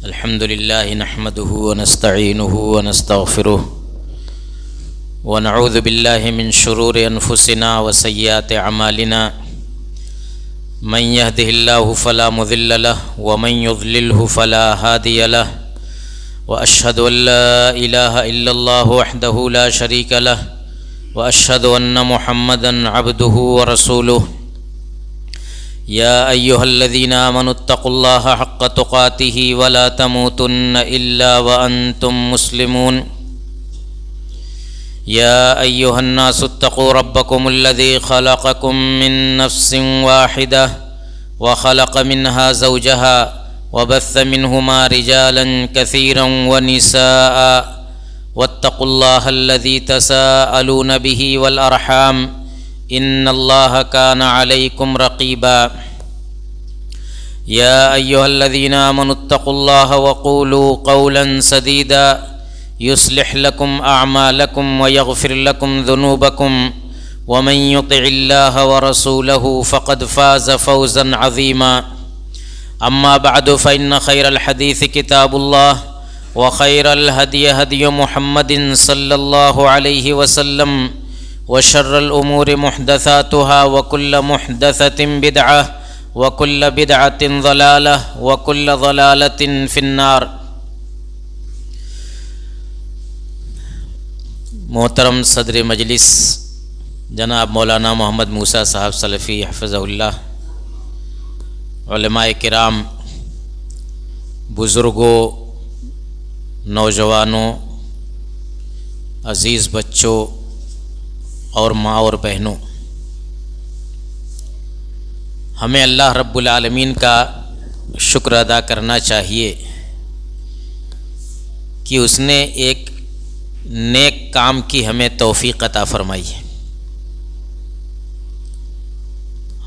الحمد لله نحمده ونستعينه ونستغفره ونعوذ بالله من شرور أنفسنا وسيئات أعمالنا من يهده الله فلا مضل له ومن يضلله فلا هادي له وأشهد أن لا إله إلا الله وحده لا شريك له وأشهد أن محمدا عبده ورسوله يا أيها الذين آمنوا اتقوا الله حق تقاته ولا تموتن إلا وأنتم مسلمون يا أيها الناس اتقوا ربكم الذي خلقكم من نفس واحدة وخلق منها زوجها وبث منهما رجالا كثيرا ونساء واتقوا الله الذي تساءلون به والأرحام إن الله كان عليكم رقيبا يا أيها الذين آمنوا اتقوا الله وقولوا قولا سديدا يصلح لكم أعمالكم ويغفر لكم ذنوبكم ومن يطع الله ورسوله فقد فاز فوزا عظيما أما بعد فإن خير الحديث كتاب الله وخير الهدي هدي محمد صلى الله عليه وسلم وشر الأمور محدثاتها وكل محدثة بدعة وكل بدعة ضلالة وكل ضلالة في النار۔ محترم صدر مجلس جناب مولانا محمد موسیٰ صاحب سلفی حفظہ اللہ، علماء کرام، بزرگوں، نوجوانوں، عزیز بچوں اور ماں اور بہنوں، ہمیں اللہ رب العالمین کا شکر ادا کرنا چاہیے کہ اس نے ایک نیک کام کی ہمیں توفیق عطا فرمائی ہے۔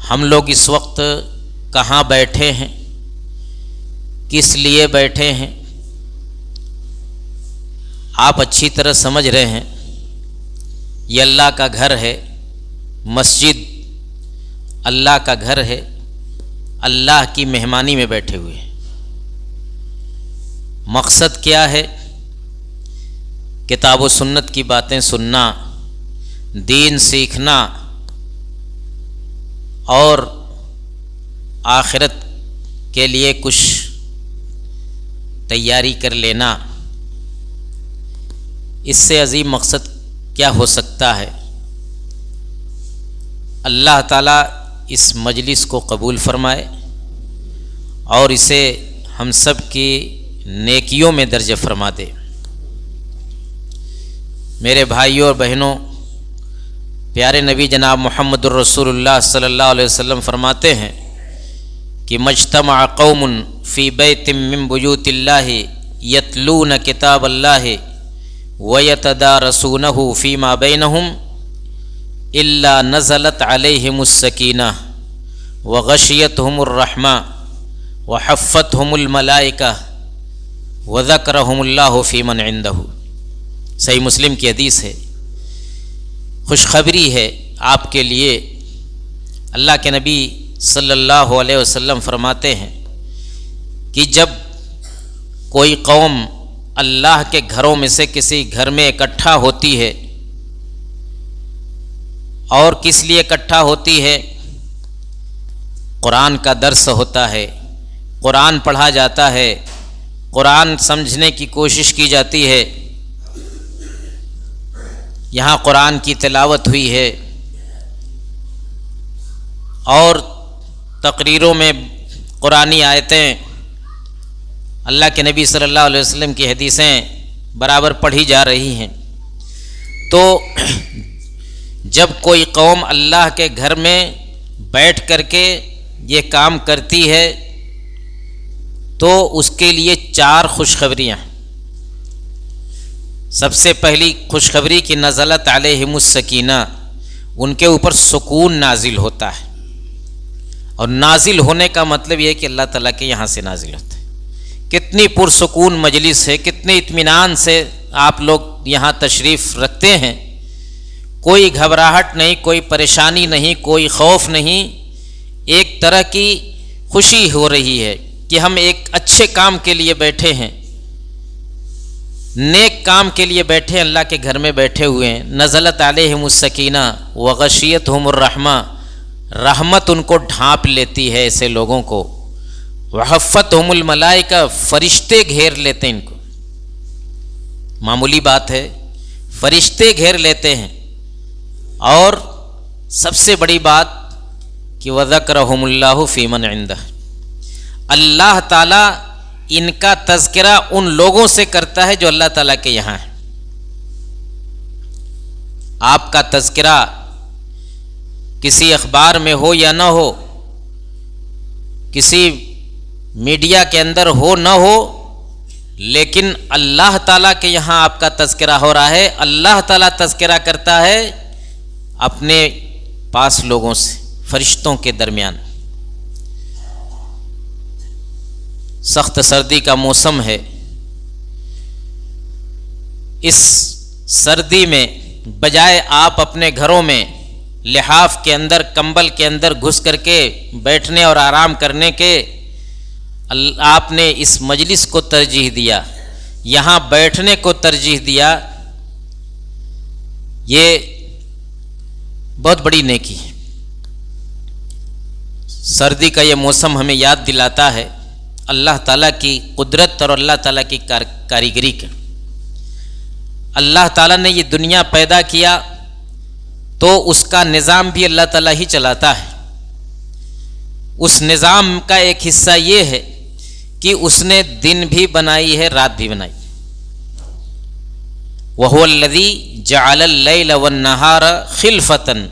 ہم لوگ اس وقت کہاں بیٹھے ہیں، کس لیے بیٹھے ہیں، آپ اچھی طرح سمجھ رہے ہیں۔ یہ اللہ کا گھر ہے، مسجد اللہ کا گھر ہے، اللہ کی مہمانی میں بیٹھے ہوئے ہیں۔ مقصد کیا ہے؟ کتاب و سنت کی باتیں سننا، دین سیکھنا اور آخرت کے لیے کچھ تیاری کر لینا، اس سے عظیم مقصد کیا ہو سکتا ہے؟ اللہ تعالیٰ اس مجلس کو قبول فرمائے اور اسے ہم سب کی نیکیوں میں درج فرما دے۔ میرے بھائیوں اور بہنوں، پیارے نبی جناب محمد الرسول اللہ صلی اللہ علیہ وسلم فرماتے ہیں کہ مجتمع قوم فی بیت من بیوت اللہ یتلون کتاب اللہ وَيَتَدَارَسُونَهُ فِي مَا بَيْنَهُمْ إِلَّا نَزَلَتْ عَلَيْهِمُ السَّكِينَةُ وَغَشِيَتْهُمُ الرَّحْمَةُ وَحَفَّتْهُمُ الْمَلَائِكَةُ وَذَكَرَهُمُ اللَّهُ فِي مَنْ عِنْدَهُ۔ صحیح مسلم کی حدیث ہے۔ خوشخبری ہے آپ کے لیے۔ اللہ کے نبی صلی اللہ علیہ وسلم فرماتے ہیں کہ جب کوئی قوم اللہ کے گھروں میں سے کسی گھر میں اکٹھا ہوتی ہے، اور کس لیے اکٹھا ہوتی ہے؟ قرآن کا درس ہوتا ہے، قرآن پڑھا جاتا ہے، قرآن سمجھنے کی کوشش کی جاتی ہے، یہاں قرآن کی تلاوت ہوئی ہے، اور تقریروں میں قرآنی آیتیں، اللہ کے نبی صلی اللہ علیہ وسلم کی حدیثیں برابر پڑھی جا رہی ہیں۔ تو جب کوئی قوم اللہ کے گھر میں بیٹھ کر کے یہ کام کرتی ہے تو اس کے لیے 4 خوشخبریاں۔ سب سے پہلی خوشخبری کہ نزلت علیہم السکینہ، ان کے اوپر سکون نازل ہوتا ہے، اور نازل ہونے کا مطلب یہ ہے کہ اللہ تعالیٰ کے یہاں سے نازل ہوتا ہے۔ کتنی پرسکون مجلس ہے، کتنے اطمینان سے آپ لوگ یہاں تشریف رکھتے ہیں، کوئی گھبراہٹ نہیں، کوئی پریشانی نہیں، کوئی خوف نہیں، ایک طرح کی خوشی ہو رہی ہے کہ ہم ایک اچھے کام کے لیے بیٹھے ہیں، نیک کام کے لیے بیٹھے ہیں، اللہ کے گھر میں بیٹھے ہوئے ہیں، نزلت علیہم السکینہ وغشیتہم الرحمہ، رحمت ان کو ڈھانپ لیتی ہے ایسے لوگوں کو، وحفتہم الملائکہ، فرشتے گھیر لیتے ہیں ان کو، معمولی بات ہے، فرشتے گھیر لیتے ہیں، اور سب سے بڑی بات کہ وذکرہم اللہ فی من عندہ، اللہ تعالیٰ ان کا تذکرہ ان لوگوں سے کرتا ہے جو اللہ تعالیٰ کے یہاں ہیں۔ آپ کا تذکرہ کسی اخبار میں ہو یا نہ ہو، کسی میڈیا کے اندر ہو نہ ہو، لیکن اللہ تعالیٰ کے یہاں آپ کا تذکرہ ہو رہا ہے۔ اللہ تعالیٰ تذکرہ کرتا ہے اپنے پاس لوگوں سے، فرشتوں کے درمیان۔ سخت سردی کا موسم ہے، اس سردی میں بجائے آپ اپنے گھروں میں لحاف کے اندر، کمبل کے اندر گھس کر کے بیٹھنے اور آرام کرنے کے، آپ نے اس مجلس کو ترجیح دیا، یہاں بیٹھنے کو ترجیح دیا، یہ بہت بڑی نیکی ہے۔ سردی کا یہ موسم ہمیں یاد دلاتا ہے اللہ تعالیٰ کی قدرت اور اللہ تعالیٰ کی کاریگری کا۔ اللہ تعالیٰ نے یہ دنیا پیدا کیا تو اس کا نظام بھی اللہ تعالیٰ ہی چلاتا ہے۔ اس نظام کا ایک حصہ یہ ہے کہ اس نے دن بھی بنائی ہے، رات بھی بنائی۔ وَهُوَ الَّذِي جَعَلَ اللَّيْلَ وَالنَّهَارَ خِلْفَةً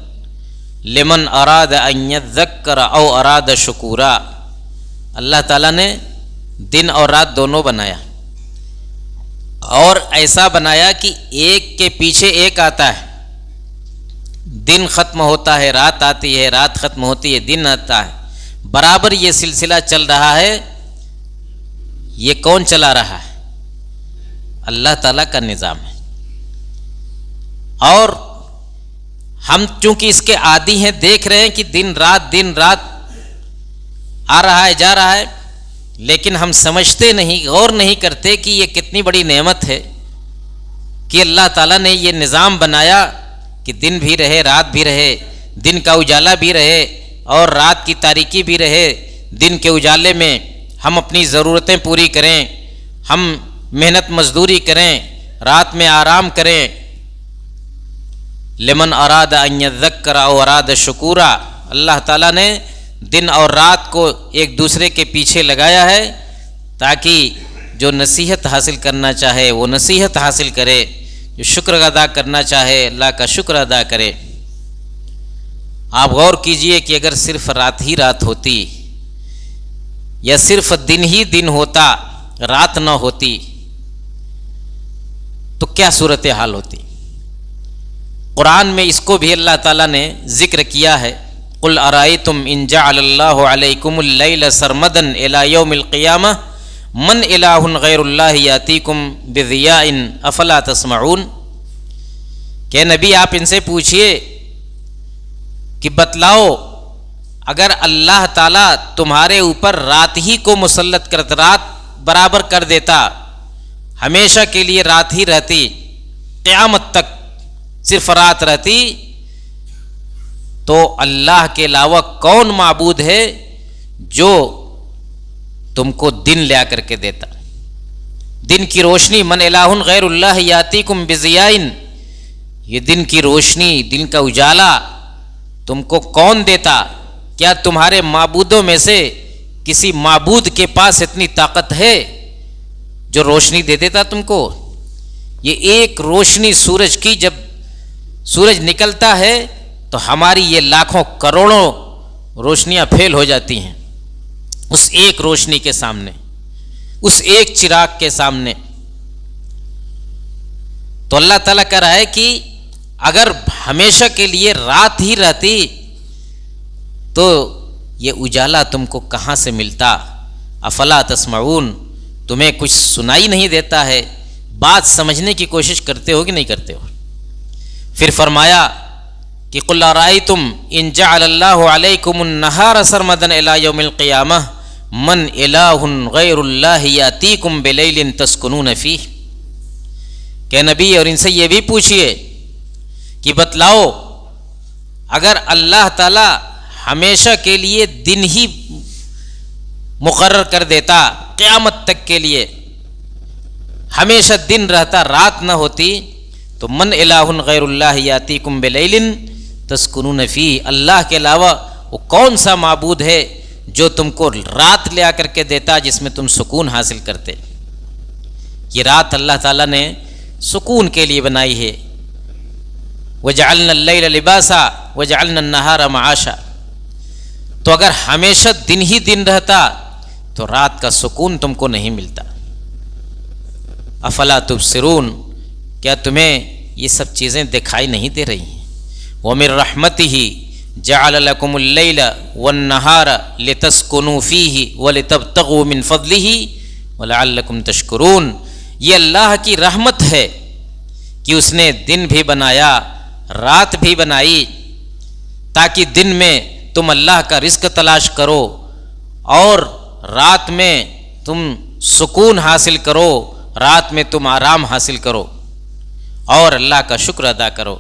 لِمَنْ أَرَادَ أَنْ يَذَّكَّرَ أَوْ أَرَادَ شُكُورًا، اللہ تعالیٰ نے دن اور رات دونوں بنایا، اور ایسا بنایا کہ ایک کے پیچھے ایک آتا ہے، دن ختم ہوتا ہے رات آتی ہے، رات ختم ہوتی ہے دن آتا ہے، برابر یہ سلسلہ چل رہا ہے۔ یہ کون چلا رہا ہے؟ اللہ تعالیٰ کا نظام ہے، اور ہم چونکہ اس کے عادی ہیں، دیکھ رہے ہیں کہ دن رات آ رہا ہے جا رہا ہے، لیکن ہم سمجھتے نہیں، غور نہیں کرتے کہ یہ کتنی بڑی نعمت ہے کہ اللہ تعالیٰ نے یہ نظام بنایا کہ دن بھی رہے، رات بھی رہے، دن کا اجالا بھی رہے اور رات کی تاریکی بھی رہے۔ دن کے اجالے میں ہم اپنی ضرورتیں پوری کریں، ہم محنت مزدوری کریں، رات میں آرام کریں۔ لمن اراد ان یذکر او اراد شکورا، اللہ تعالیٰ نے دن اور رات کو ایک دوسرے کے پیچھے لگایا ہے تاکہ جو نصیحت حاصل کرنا چاہے وہ نصیحت حاصل کرے، جو شکر ادا کرنا چاہے اللہ کا شکر ادا کرے۔ آپ غور کیجئے کہ اگر صرف رات ہی رات ہوتی یا صرف دن ہی دن ہوتا، رات نہ ہوتی، تو کیا صورتحال ہوتی؟ قرآن میں اس کو بھی اللہ تعالیٰ نے ذکر کیا ہے، قل ارائیتم ان جعل اللہ علیکم اللیل سرمدا الی یوم القیامہ من الہ غیر اللہ یاتیکم بضیاء افلا تسمعون، کہ نبی آپ ان سے پوچھئے کہ بتلاؤ اگر اللہ تعالیٰ تمہارے اوپر رات ہی کو مسلط کرتا، رات برابر کر دیتا، ہمیشہ کے لیے رات ہی رہتی، قیامت تک صرف رات رہتی، تو اللہ کے علاوہ کون معبود ہے جو تم کو دن لیا کر کے دیتا؟ دن کی روشنی، من الہ غیر اللہ یاتیکم بضیاء، یہ دن کی روشنی، دن کا اجالا تم کو کون دیتا؟ کیا تمہارے معبودوں میں سے کسی معبود کے پاس اتنی طاقت ہے جو روشنی دے دیتا تم کو؟ یہ ایک روشنی سورج کی، جب سورج نکلتا ہے تو ہماری یہ لاکھوں کروڑوں روشنیاں پھیل ہو جاتی ہیں اس ایک روشنی کے سامنے، اس ایک چراغ کے سامنے۔ تو اللہ تعالیٰ کہہ رہا ہے کہ اگر ہمیشہ کے لیے رات ہی رہتی تو یہ اجالا تم کو کہاں سے ملتا؟ افلا تسمعون، تمہیں کچھ سنائی نہیں دیتا ہے؟ بات سمجھنے کی کوشش کرتے ہو کہ نہیں کرتے ہو؟ پھر فرمایا کہ قل ارائیتم ان جعل اللہ علیکم النہار سرمدا الی یوم القیامہ من الہ غیر اللہ یاتیکم بلیل تسکنون فیہ، کہ نبی اور ان سے یہ بھی پوچھئے کہ بتلاؤ اگر اللہ تعالی ہمیشہ کے لیے دن ہی مقرر کر دیتا، قیامت تک کے لیے ہمیشہ دن رہتا، رات نہ ہوتی، تو من الہ غیر اللہ یاتیکم بلیل تسکنون فیہ، اللہ کے علاوہ وہ کون سا معبود ہے جو تم کو رات لے آ کر کے دیتا جس میں تم سکون حاصل کرتے؟ یہ رات اللہ تعالیٰ نے سکون کے لیے بنائی ہے۔ وَجَعَلْنَا اللَّيْلَ لِبَاسًا وَجَعَلْنَا النَّهَارَ مَعَاشًا، تو اگر ہمیشہ دن ہی دن رہتا تو رات کا سکون تم کو نہیں ملتا۔ افلا تبصرون، کیا تمہیں یہ سب چیزیں دکھائی نہیں دے رہی ہیں؟ وَمِن رَحْمَتِهِ جَعَلَ لَكُمُ اللَّيْلَ وَالنَّهَارَ لِتَسْكُنُوا فِيهِ وَلِتَبْتَغُوا مِن فَضْلِهِ وَلَعَلَّكُمْ تَشْكُرُونَ، یہ اللہ کی رحمت ہے کہ اس نے دن بھی بنایا، رات بھی بنائی، تاکہ دن میں تم اللہ کا رزق تلاش کرو اور رات میں تم سکون حاصل کرو، رات میں تم آرام حاصل کرو اور اللہ کا شکر ادا کرو۔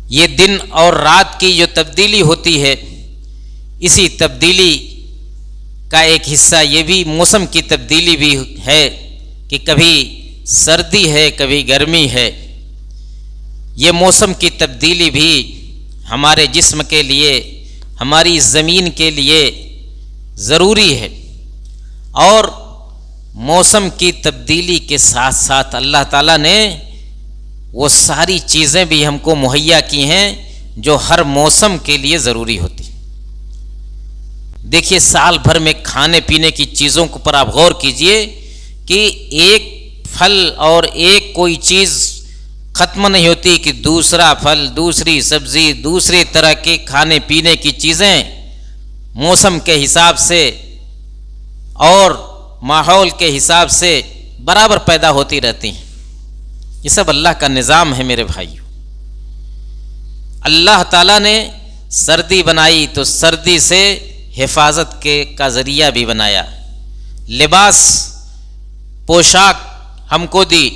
یہ دن اور رات کی جو تبدیلی ہوتی ہے، اسی تبدیلی کا ایک حصہ یہ بھی موسم کی تبدیلی بھی ہے کہ کبھی سردی ہے کبھی گرمی ہے۔ یہ موسم کی تبدیلی بھی ہمارے جسم کے لیے، ہماری زمین کے لیے ضروری ہے، اور موسم کی تبدیلی کے ساتھ ساتھ اللہ تعالیٰ نے وہ ساری چیزیں بھی ہم کو مہیا کی ہیں جو ہر موسم کے لیے ضروری ہوتی۔ دیکھیے سال بھر میں کھانے پینے کی چیزوں کے اوپر آپ غور کیجئے کہ ایک پھل اور ایک کوئی چیز ختم نہیں ہوتی کہ دوسرا پھل، دوسری سبزی، دوسری طرح کے کھانے پینے کی چیزیں موسم کے حساب سے اور ماحول کے حساب سے برابر پیدا ہوتی رہتی ہیں۔ یہ سب اللہ کا نظام ہے میرے بھائیو۔ اللہ تعالیٰ نے سردی بنائی تو سردی سے حفاظت کا ذریعہ بھی بنایا، لباس پوشاک ہم کو دی،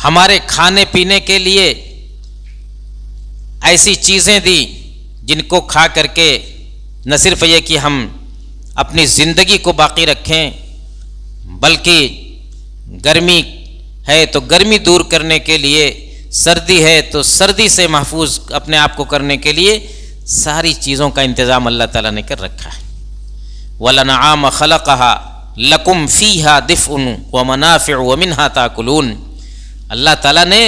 ہمارے کھانے پینے کے لیے ایسی چیزیں دی جن کو کھا کر کے نہ صرف یہ کہ ہم اپنی زندگی کو باقی رکھیں، بلکہ گرمی ہے تو گرمی دور کرنے کے لیے، سردی ہے تو سردی سے محفوظ اپنے آپ کو کرنے کے لیے ساری چیزوں کا انتظام اللہ تعالیٰ نے کر رکھا ہے۔ وَلَنَعَامَ خَلَقَهَا لَكُمْ فِيهَا دِفْءٌ وَمَنَافِعُ وَمِنْهَا تَأْكُلُونَ، اللہ تعالیٰ نے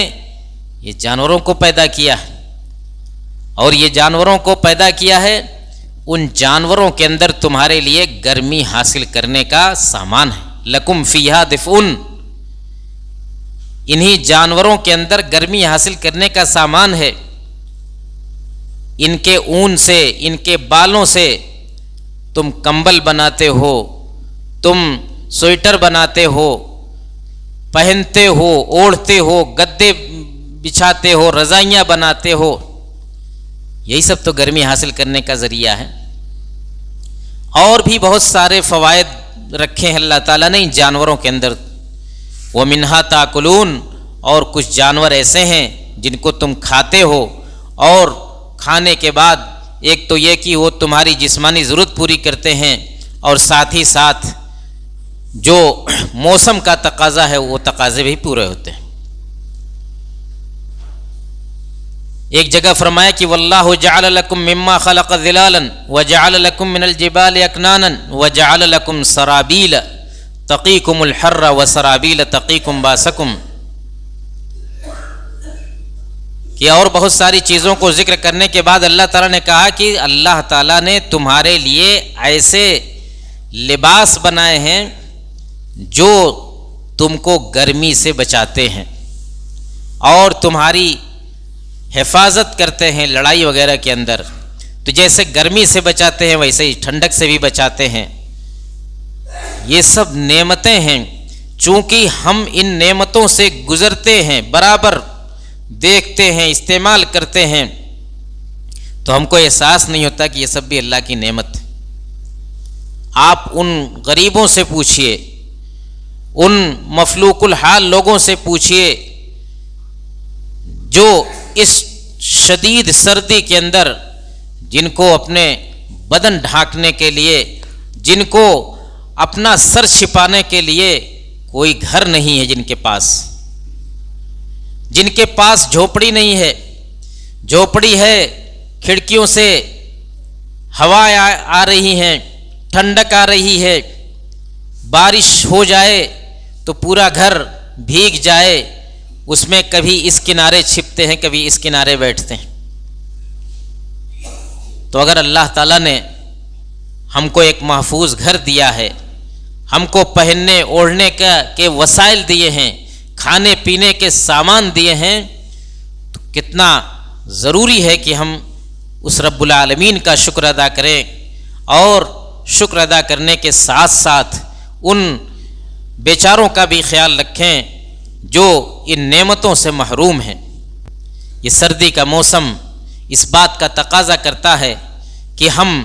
یہ جانوروں کو پیدا کیا ہے، اور یہ جانوروں کو پیدا کیا ہے، ان جانوروں کے اندر تمہارے لیے گرمی حاصل کرنے کا سامان ہے۔ لَكُمْ فِيهَا دِفْءٌ، انہی جانوروں کے اندر گرمی حاصل کرنے کا سامان ہے۔ ان کے اون سے، ان کے بالوں سے تم کمبل بناتے ہو، تم سویٹر بناتے ہو، پہنتے ہو، اوڑھتے ہو، گدے بچھاتے ہو، رضائیاں بناتے ہو، یہی سب تو گرمی حاصل کرنے کا ذریعہ ہے۔ اور بھی بہت سارے فوائد رکھے ہیں اللہ تعالیٰ نے ان جانوروں کے اندر۔ وَمِنْهَا تَأْكُلُونَ، اور کچھ جانور ایسے ہیں جن کو تم کھاتے ہو، اور کھانے کے بعد ایک تو یہ کہ وہ تمہاری جسمانی ضرورت پوری کرتے ہیں، اور ساتھ ہی ساتھ جو موسم کا تقاضا ہے وہ تقاضے بھی پورے ہوتے ہیں۔ ایک جگہ فرمایا کہ وَاللَّهُ جَعَلَ لَكُم مِّمَّا خَلَقَ ظِلَالًا وَجَعَلَ لَكُم مِّنَ الْجِبَالِ أَكْنَانًا وَجَعَلَ لَكُم سَرَابِيلَ تَقِيكُمُ الْحَرَّ وَسَرَابِيلَ تَقِيكُم بَأْسَكُم، کہ اور بہت ساری چیزوں کو ذکر کرنے کے بعد اللہ تعالیٰ نے کہا کہ اللہ تعالیٰ نے تمہارے لیے ایسے لباس بنائے ہیں جو تم کو گرمی سے بچاتے ہیں اور تمہاری حفاظت کرتے ہیں لڑائی وغیرہ کے اندر۔ تو جیسے گرمی سے بچاتے ہیں ویسے ہی ٹھنڈک سے بھی بچاتے ہیں۔ یہ سب نعمتیں ہیں، چونکہ ہم ان نعمتوں سے گزرتے ہیں، برابر دیکھتے ہیں، استعمال کرتے ہیں، تو ہم کو احساس نہیں ہوتا کہ یہ سب بھی اللہ کی نعمت ہے۔ آپ ان غریبوں سے پوچھئے، ان مفلوق الحال لوگوں سے پوچھئے جو اس شدید سردی کے اندر، جن کو اپنے بدن ڈھانکنے کے لیے، جن کو اپنا سر چھپانے کے لیے کوئی گھر نہیں ہے، جن کے پاس جھوپڑی نہیں ہے، جھوپڑی ہے کھڑکیوں سے ہوا آ رہی ہیں، ٹھنڈک آ رہی ہے، بارش ہو جائے تو پورا گھر بھیگ جائے، اس میں کبھی اس کنارے چھپتے ہیں، کبھی اس کنارے بیٹھتے ہیں۔ تو اگر اللہ تعالیٰ نے ہم کو ایک محفوظ گھر دیا ہے، ہم کو پہننے اوڑھنے کے وسائل دیے ہیں، کھانے پینے کے سامان دیے ہیں، تو کتنا ضروری ہے کہ ہم اس رب العالمین کا شکر ادا کریں، اور شکر ادا کرنے کے ساتھ ساتھ ان بیچاروں کا بھی خیال رکھیں جو ان نعمتوں سے محروم ہیں۔ یہ سردی کا موسم اس بات کا تقاضا کرتا ہے کہ ہم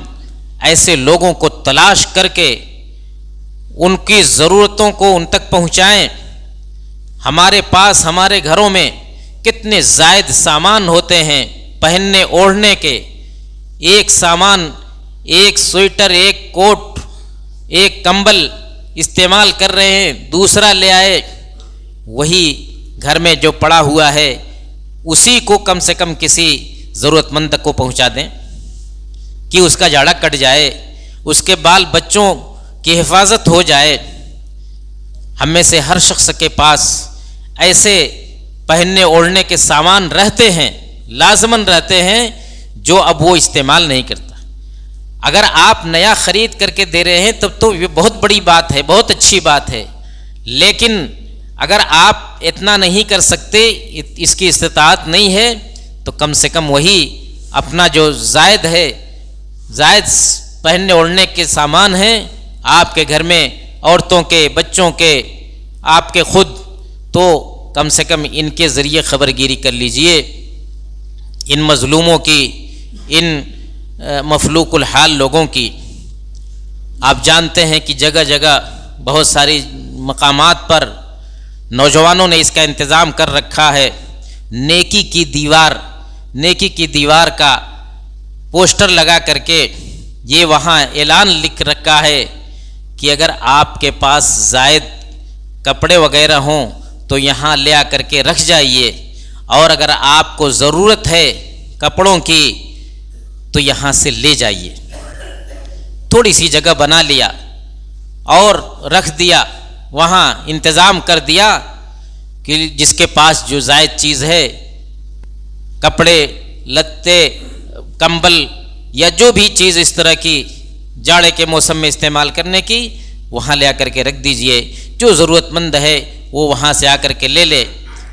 ایسے لوگوں کو تلاش کر کے ان کی ضرورتوں کو ان تک پہنچائیں۔ ہمارے پاس، ہمارے گھروں میں کتنے زائد سامان ہوتے ہیں پہننے اوڑھنے کے، ایک سامان، ایک سویٹر، ایک کوٹ، ایک کمبل استعمال کر رہے ہیں، دوسرا لے آئے، وہی گھر میں جو پڑا ہوا ہے اسی کو کم سے کم کسی ضرورت مند تک کو پہنچا دیں کہ اس کا جاڑا کٹ جائے، اس کے بال بچوں کی حفاظت ہو جائے۔ ہم میں سے ہر شخص کے پاس ایسے پہننے اوڑھنے کے سامان رہتے ہیں، لازماً رہتے ہیں، جو اب وہ استعمال نہیں کرتا۔ اگر آپ نیا خرید کر کے دے رہے ہیں تب تو یہ بہت بڑی بات ہے، بہت اچھی بات ہے، لیکن اگر آپ اتنا نہیں کر سکتے، اس کی استطاعت نہیں ہے، تو کم سے کم وہی اپنا جو زائد ہے، زائد پہننے اوڑھنے کے سامان ہیں آپ کے گھر میں، عورتوں کے، بچوں کے، آپ کے خود، تو کم سے کم ان کے ذریعے خبر گیری کر لیجئے، ان مظلوموں کی، ان مفلوق الحال لوگوں کی۔ آپ جانتے ہیں کہ جگہ جگہ بہت ساری مقامات پر نوجوانوں نے اس کا انتظام کر رکھا ہے، نیکی کی دیوار کا پوسٹر لگا کر کے یہ وہاں اعلان لکھ رکھا ہے کہ اگر آپ کے پاس زائد کپڑے وغیرہ ہوں تو یہاں لے آ کر کے رکھ جائیے، اور اگر آپ کو ضرورت ہے کپڑوں کی تو یہاں سے لے جائیے۔ تھوڑی سی جگہ بنا لیا اور رکھ دیا، وہاں انتظام کر دیا کہ جس کے پاس جو زائد چیز ہے، کپڑے، لتے، کمبل یا جو بھی چیز اس طرح کی جاڑے کے موسم میں استعمال کرنے کی، وہاں لے آ کر کے رکھ دیجئے۔ جو ضرورت مند ہے وہ وہاں سے آ کر کے لے لے،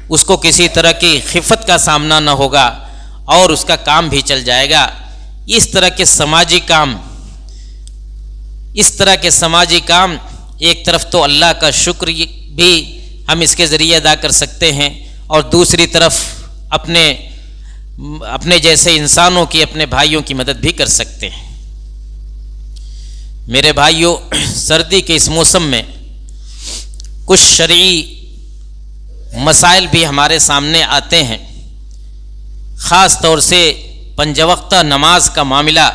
اس کو کسی طرح کی خفت کا سامنا نہ ہوگا اور اس کا کام بھی چل جائے گا۔ اس طرح کے سماجی کام ایک طرف تو اللہ کا شکر بھی ہم اس کے ذریعے ادا کر سکتے ہیں، اور دوسری طرف اپنے جیسے انسانوں کی، اپنے بھائیوں کی مدد بھی کر سکتے ہیں۔ میرے بھائیوں، سردی کے اس موسم میں کچھ شرعی مسائل بھی ہمارے سامنے آتے ہیں، خاص طور سے پنج وقتہ نماز کا معاملہ،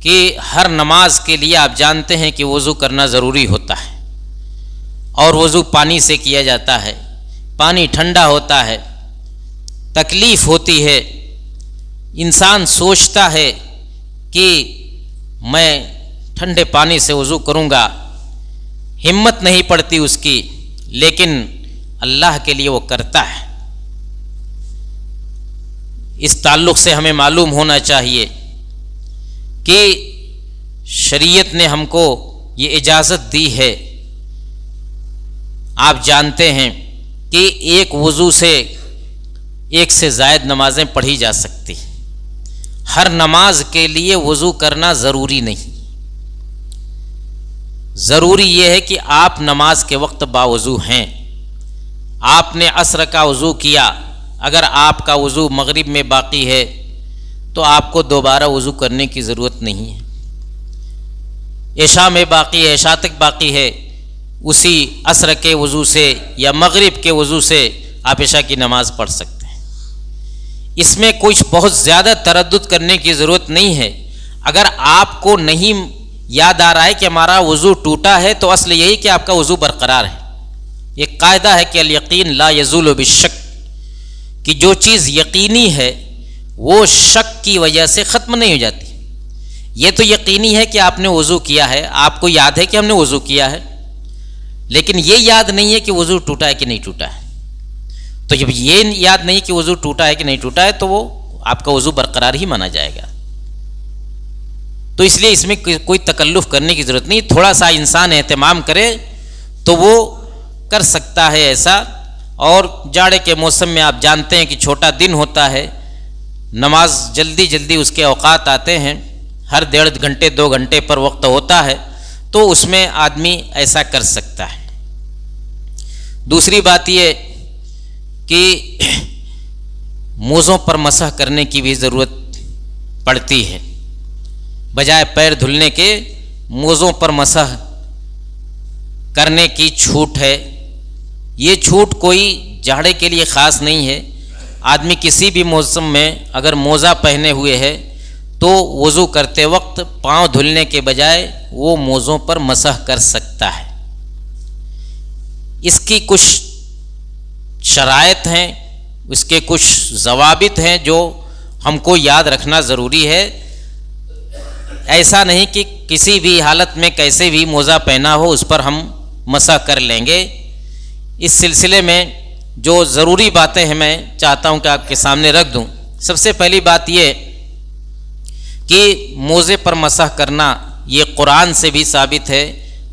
کہ ہر نماز کے لیے آپ جانتے ہیں کہ وضو کرنا ضروری ہوتا ہے، اور وضو پانی سے کیا جاتا ہے، پانی ٹھنڈا ہوتا ہے، تکلیف ہوتی ہے، انسان سوچتا ہے کہ میں ٹھنڈے پانی سے وضو کروں گا، ہمت نہیں پڑتی اس کی، لیکن اللہ کے لیے وہ کرتا ہے۔ اس تعلق سے ہمیں معلوم ہونا چاہیے کہ شریعت نے ہم کو یہ اجازت دی ہے۔ آپ جانتے ہیں کہ ایک وضو سے ایک سے زائد نمازیں پڑھی جا سکتی، ہر نماز کے لیے وضو کرنا ضروری نہیں۔ ضروری یہ ہے کہ آپ نماز کے وقت باوضو ہیں۔ آپ نے عصر کا وضو کیا، اگر آپ کا وضو مغرب میں باقی ہے تو آپ کو دوبارہ وضو کرنے کی ضرورت نہیں ہے. عشاء میں باقی ہے، عشاء تک باقی ہے، اسی عصر کے وضو سے یا مغرب کے وضو سے آپ عشاء کی نماز پڑھ سکتے ہیں. اس میں کچھ بہت زیادہ تردد کرنے کی ضرورت نہیں ہے. اگر آپ کو نہیں یاد آ رہا ہے کہ ہمارا وضو ٹوٹا ہے تو اصل یہی کہ آپ کا وضو برقرار ہے. ایک قاعدہ ہے کہ الیقین لا یزول بالشک، کہ جو چیز یقینی ہے وہ شک کی وجہ سے ختم نہیں ہو جاتی. یہ تو یقینی ہے کہ آپ نے وضو کیا ہے، آپ کو یاد ہے کہ ہم نے وضو کیا ہے، لیکن یہ یاد نہیں ہے کہ وضو ٹوٹا ہے کہ نہیں ٹوٹا ہے. تو جب یہ یاد نہیں کہ وضو ٹوٹا ہے کہ نہیں ٹوٹا ہے تو وہ آپ کا وضو برقرار ہی مانا جائے گا. تو اس لیے اس میں کوئی تکلف کرنے کی ضرورت نہیں. تھوڑا سا انسان اہتمام کرے تو وہ کر سکتا ہے ایسا. اور جاڑے کے موسم میں آپ جانتے ہیں کہ چھوٹا دن ہوتا ہے، نماز جلدی جلدی اس کے اوقات آتے ہیں، ہر 1.5 گھنٹے 2 گھنٹے پر وقت ہوتا ہے، تو اس میں آدمی ایسا کر سکتا ہے. دوسری بات یہ کہ موزوں پر مسح کرنے کی بھی ضرورت پڑتی ہے. بجائے پیر دھلنے کے موزوں پر مسح کرنے کی چھوٹ ہے. یہ چھوٹ کوئی جاڑے کے لیے خاص نہیں ہے. آدمی کسی بھی موسم میں اگر موزہ پہنے ہوئے ہے تو وضو کرتے وقت پاؤں دھلنے کے بجائے وہ موزوں پر مسح کر سکتا ہے. اس کی کچھ شرائط ہیں، اس کے کچھ ضوابط ہیں جو ہم کو یاد رکھنا ضروری ہے. ایسا نہیں کہ کسی بھی حالت میں کیسے بھی موزہ پہنا ہو اس پر ہم مسح کر لیں گے. اس سلسلے میں جو ضروری باتیں ہیں میں چاہتا ہوں کہ آپ کے سامنے رکھ دوں. سب سے پہلی بات یہ کہ موزے پر مسح کرنا یہ قرآن سے بھی ثابت ہے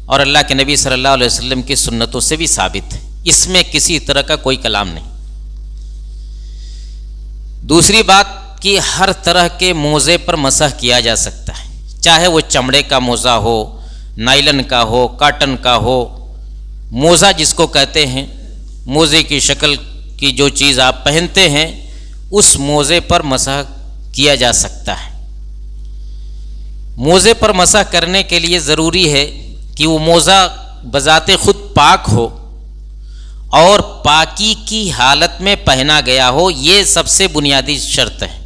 اور اللہ کے نبی صلی اللہ علیہ وسلم کی سنتوں سے بھی ثابت ہے. اس میں کسی طرح کا کوئی کلام نہیں. دوسری بات کہ ہر طرح کے موزے پر مسح کیا جا سکتا ہے، چاہے وہ چمڑے کا موزہ ہو، نائلن کا ہو، کاٹن کا ہو. موزہ جس کو کہتے ہیں، موزے کی شکل کی جو چیز آپ پہنتے ہیں اس موزے پر مسح کیا جا سکتا ہے. موزے پر مسح کرنے کے لیے ضروری ہے کہ وہ موزہ بذات خود پاک ہو اور پاکی کی حالت میں پہنا گیا ہو. یہ سب سے بنیادی شرط ہے.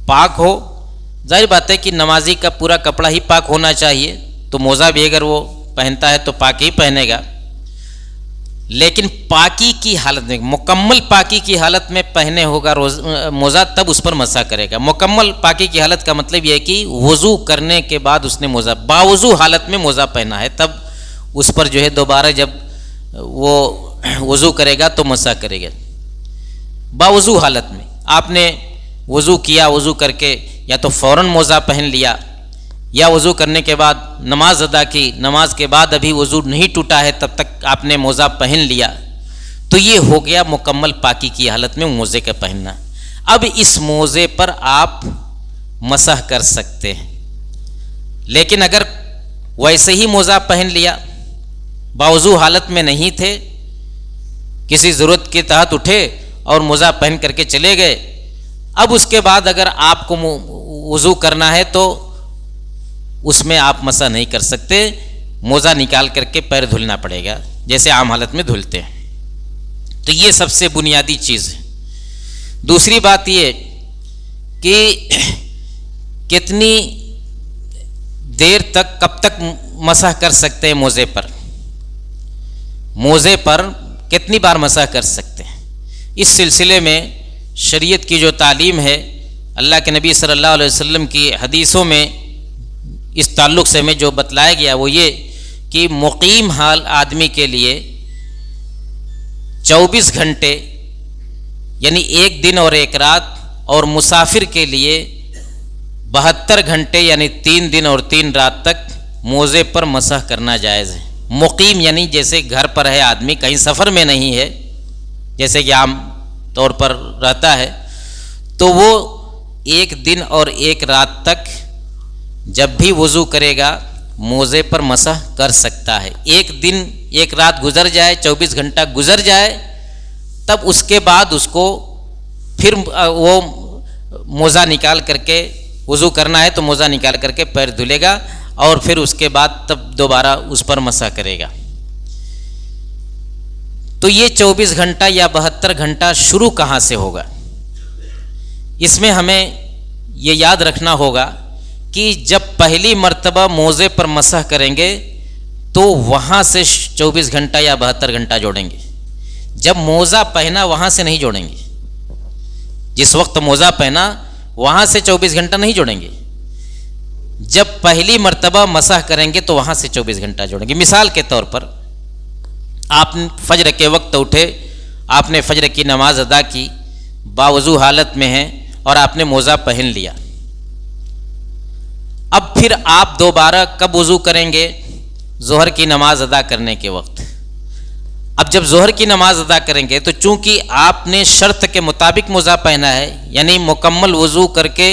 پاک ہو، ظاہر بات ہے کہ نمازی کا پورا کپڑا ہی پاک ہونا چاہیے، تو موزہ بھی اگر وہ پہنتا ہے تو پاک ہی پہنے گا. لیکن پاکی کی حالت میں، مکمل پاکی کی حالت میں پہنے ہوگا موزہ، تب اس پر مسح کرے گا. مکمل پاکی کی حالت کا مطلب یہ ہے کہ وضو کرنے کے بعد اس نے موزہ، باوضو حالت میں موزہ پہنا ہے، تب اس پر جو ہے دوبارہ جب وہ وضو کرے گا تو مسح کرے گا. باوضو حالت میں آپ نے وضو کیا، وضو کر کے یا تو فوراً موزہ پہن لیا یا وضو کرنے کے بعد نماز ادا کی، نماز کے بعد ابھی وضو نہیں ٹوٹا ہے تب تک آپ نے موزہ پہن لیا، تو یہ ہو گیا مکمل پاکی کی حالت میں موزے کا پہننا. اب اس موزے پر آپ مسح کر سکتے ہیں. لیکن اگر ویسے ہی موزہ پہن لیا، باوضو حالت میں نہیں تھے، کسی ضرورت کے تحت اٹھے اور موزہ پہن کر کے چلے گئے، اب اس کے بعد اگر آپ کو وضو کرنا ہے تو اس میں آپ مسح نہیں کر سکتے. موزہ نکال کر کے پیر دھلنا پڑے گا جیسے عام حالت میں دھلتے ہیں. تو یہ سب سے بنیادی چیز ہے. دوسری بات یہ کہ کتنی دیر تک، کب تک مسح کر سکتے ہیں موزے پر، موزے پر کتنی بار مسح کر سکتے ہیں. اس سلسلے میں شریعت کی جو تعلیم ہے، اللہ کے نبی صلی اللہ علیہ وسلم کی حدیثوں میں اس تعلق سے میں جو بتلایا گیا وہ یہ کہ مقیم حال آدمی کے لیے 24 گھنٹے یعنی 1 دن اور 1 رات، اور مسافر کے لیے 72 گھنٹے یعنی 3 دن اور 3 رات تک موزے پر مسح کرنا جائز ہے. مقیم یعنی جیسے گھر پر ہے آدمی، کہیں سفر میں نہیں ہے جیسے کہ عام طور پر رہتا ہے، تو وہ 1 دن اور 1 رات تک جب بھی وضو کرے گا موزے پر مسح کر سکتا ہے. 1 دن 1 رات گزر جائے، 24 گھنٹہ گزر جائے، تب اس کے بعد اس کو پھر وہ موزہ نکال کر کے وضو کرنا ہے تو موزہ نکال کر کے پیر دھلے گا اور پھر اس کے بعد تب دوبارہ اس پر مسح کرے گا۔ تو یہ 24 گھنٹہ یا 72 گھنٹہ شروع کہاں سے ہوگا؟ اس میں ہمیں یہ یاد رکھنا ہوگا کہ جب پہلی مرتبہ موزے پر مسح کریں گے تو وہاں سے 24 گھنٹہ یا 72 گھنٹہ جوڑیں گے۔ جب موزہ پہنا وہاں سے نہیں جوڑیں گے، جس وقت موزہ پہنا وہاں سے 24 گھنٹہ نہیں جوڑیں گے، جب پہلی مرتبہ مسح کریں گے تو وہاں سے 24 گھنٹہ جوڑیں گے۔ مثال کے طور پر آپ فجر کے وقت اٹھے، آپ نے فجر کی نماز ادا کی، باوضو حالت میں ہیں اور آپ نے موزہ پہن لیا۔ اب پھر آپ دوبارہ کب وضو کریں گے؟ ظہر کی نماز ادا کرنے کے وقت۔ اب جب ظہر کی نماز ادا کریں گے تو چونکہ آپ نے شرط کے مطابق موزہ پہنا ہے، یعنی مکمل وضو کر کے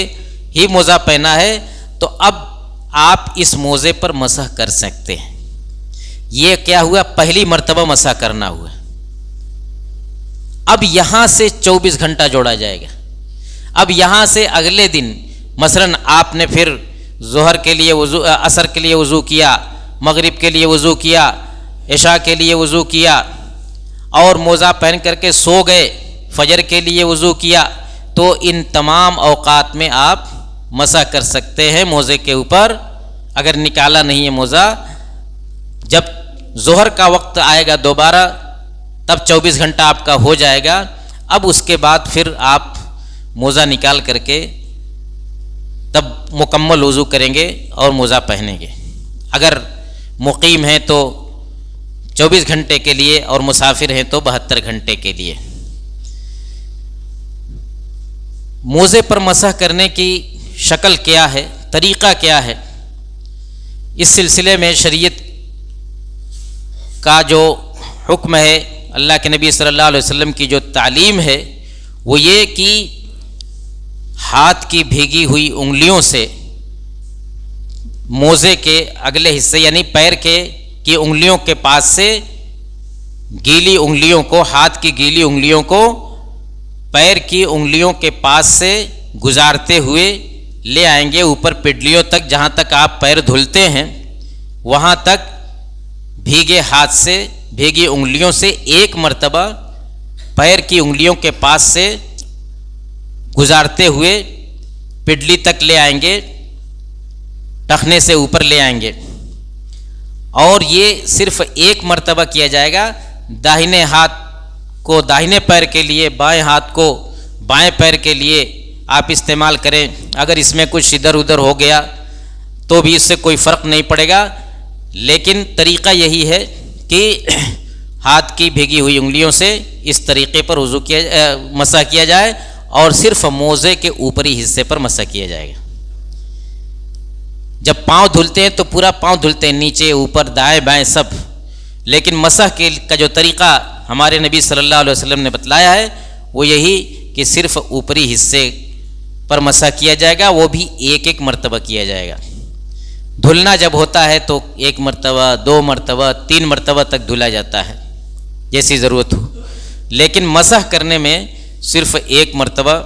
ہی موزہ پہنا ہے، تو اب آپ اس موزے پر مسح کر سکتے ہیں۔ یہ کیا ہوا؟ پہلی مرتبہ مسح کرنا ہوا۔ اب یہاں سے 24 گھنٹہ جوڑا جائے گا۔ اب یہاں سے اگلے دن مثلاً آپ نے پھر ظہر کے لیے وضو، عصر کے لیے وضو کیا، مغرب کے لیے وضو کیا، عشاء کے لیے وضو کیا اور موزہ پہن کر کے سو گئے، فجر کے لیے وضو کیا، تو ان تمام اوقات میں آپ مسح کر سکتے ہیں موزے کے اوپر۔ اگر نکالا نہیں ہے موزہ، جب ظہر کا وقت آئے گا دوبارہ تب 24 گھنٹہ آپ کا ہو جائے گا۔ اب اس کے بعد پھر آپ موزہ نکال کر کے تب مکمل وضو کریں گے اور موزہ پہنیں گے۔ اگر مقیم ہیں تو 24 گھنٹے کے لیے اور مسافر ہیں تو 72 گھنٹے کے لیے۔ موزے پر مسح کرنے کی شکل کیا ہے، طریقہ کیا ہے؟ اس سلسلے میں شریعت کا جو حکم ہے، اللہ کے نبی صلی اللہ علیہ وسلم کی جو تعلیم ہے وہ یہ کہ ہاتھ کی بھیگی ہوئی انگلیوں سے موزے کے اگلے حصے یعنی پیر کی انگلیوں کے پاس سے گیلی انگلیوں کو، ہاتھ کی گیلی انگلیوں کو پیر کی انگلیوں کے پاس سے گزارتے ہوئے لے آئیں گے اوپر پڈلیوں تک، جہاں تک آپ پیر دھلتے ہیں وہاں تک بھیگے ہاتھ سے، بھیگی انگلیوں سے ایک مرتبہ پیر کی انگلیوں کے پاس سے گزارتے ہوئے پڈلی تک لے آئیں گے، ٹخنے سے اوپر لے آئیں گے، اور یہ صرف ایک مرتبہ کیا جائے گا۔ داہنے ہاتھ کو داہنے پیر کے لیے، بائیں ہاتھ کو بائیں پیر کے لیے آپ استعمال کریں۔ اگر اس میں کچھ ادھر ادھر ہو گیا تو بھی اس سے کوئی فرق نہیں پڑے گا، لیکن طریقہ یہی ہے کہ ہاتھ کی بھیگی ہوئی انگلیوں سے اس طریقے پر وضو کیا، مسح کیا جائے اور صرف موزے کے اوپری حصے پر مسح کیا جائے گا۔ جب پاؤں دھلتے ہیں تو پورا پاؤں دھلتے ہیں، نیچے اوپر دائیں بائیں سب، لیکن مسح کا جو طریقہ ہمارے نبی صلی اللہ علیہ وسلم نے بتلایا ہے وہ یہی کہ صرف اوپری حصے پر مسح کیا جائے گا، وہ بھی ایک ایک مرتبہ کیا جائے گا۔ دھلنا جب ہوتا ہے تو 1 مرتبہ، 2 مرتبہ، 3 مرتبہ تک دھلا جاتا ہے جیسی ضرورت ہو، لیکن مسح کرنے میں صرف 1 مرتبہ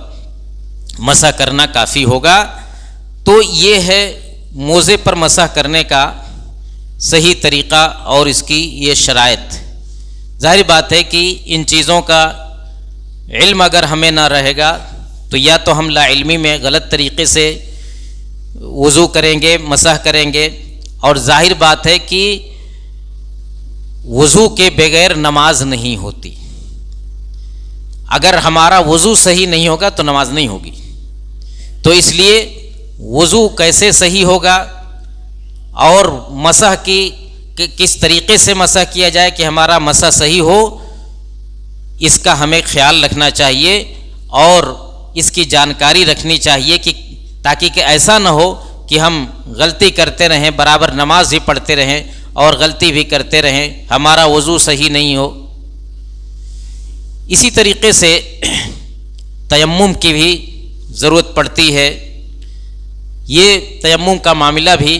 مسح کرنا کافی ہوگا۔ تو یہ ہے موزے پر مسح کرنے کا صحیح طریقہ اور اس کی یہ شرائط۔ ظاہر بات ہے کہ ان چیزوں کا علم اگر ہمیں نہ رہے گا تو یا تو ہم لا علمی میں غلط طریقے سے وضو کریں گے، مسح کریں گے، اور ظاہر بات ہے کہ وضو کے بغیر نماز نہیں ہوتی۔ اگر ہمارا وضو صحیح نہیں ہوگا تو نماز نہیں ہوگی۔ تو اس لیے وضو کیسے صحیح ہوگا اور مسح کی کس طریقے سے مسح کیا جائے کہ ہمارا مسح صحیح ہو، اس کا ہمیں خیال رکھنا چاہیے اور اس کی جانکاری رکھنی چاہیے کہ تاکہ کہ ایسا نہ ہو کہ ہم غلطی کرتے رہیں، برابر نماز ہی پڑھتے رہیں اور غلطی بھی کرتے رہیں، ہمارا وضو صحیح نہیں ہو۔ اسی طریقے سے تیمم کی بھی ضرورت پڑتی ہے۔ یہ تیمم کا معاملہ بھی